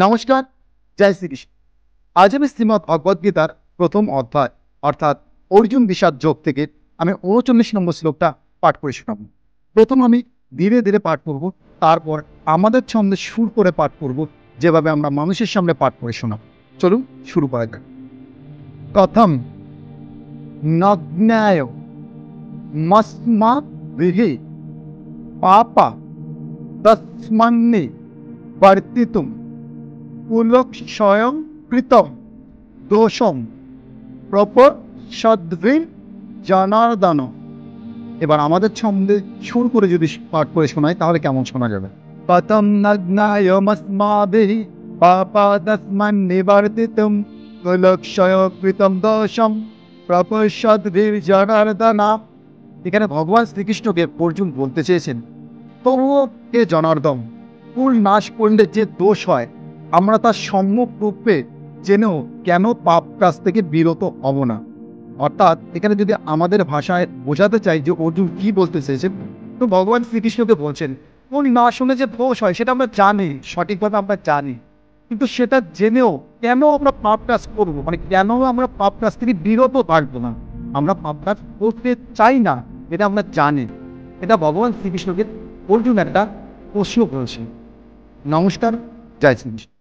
নমস্কার, জয় শ্রীকৃষ্ণ। আজ আমি শ্রীমদ্ ভগবদ্গীতার প্রথম অধ্যায় অর্থাৎ অর্জুন বিষাদ যোগ থেকে আমি ৩৯ নম্বর শ্লোকটা পাঠ করে শোনাব। প্রথম আমি ধীরে ধীরে পাঠ করব, তারপর আমাদের ছন্দে সুর করে পাঠ করব, যেভাবে আমরা মানুষের সামনে পাঠ করে শোনাব। চলুন শুরু করা যাক। কথম নগ্নায় মস্মাভিঃ পাপা তস্মান্নি বর্তিতুম কুলক্ষয়ং কৃতম দোষম প্রপশ্যদ্ভির জনার্দন। এবার আমাদের ছন্দে সুর করে যদি পাঠ করে শোনাই তাহলে কেমন শোনা যাবে? কথম নগ্নায়মস্মাভিঃ পাপাদস্মান্ নিবর্তিতুম কুলক্ষয় কৃতম দোষম প্রপশ্যদ্ভির জনার্দন। এখানে ভগবান শ্রীকৃষ্ণকে অর্জুন বলতে চেয়েছেন, তবুও হে জনার্দন, কুল নাশ করলে যে দোষ হয় আমরা তার সম্যক রূপে জেনেও কেন পাপ কাজ থেকে বিরত হব না। অর্থাৎ এখানে যদি আমাদের ভাষায় বোঝাতে চাই যে অর্জুন কি বলতে চেয়েছেন, তো ভগবান শ্রীকৃষ্ণকে বলছেন কুল নাশ হলে যে দোষ হয় সেটা আমরা জানি, সঠিকভাবে আমরা জানি, কিন্তু সেটা জেনেও কেন আমরা পাপ কাজ করবো, মানে কেন আমরা পাপ কাজ থেকে বিরত থাকবো না, আমরা পাপ কাজ করতে চাই না, এটা আমরা জানি। এটা ভগবান শ্রীকৃষ্ণকে অর্জুন একটা প্রশ্ন করেছে। নমস্কার, জয় শ্রীকৃষ্ণ।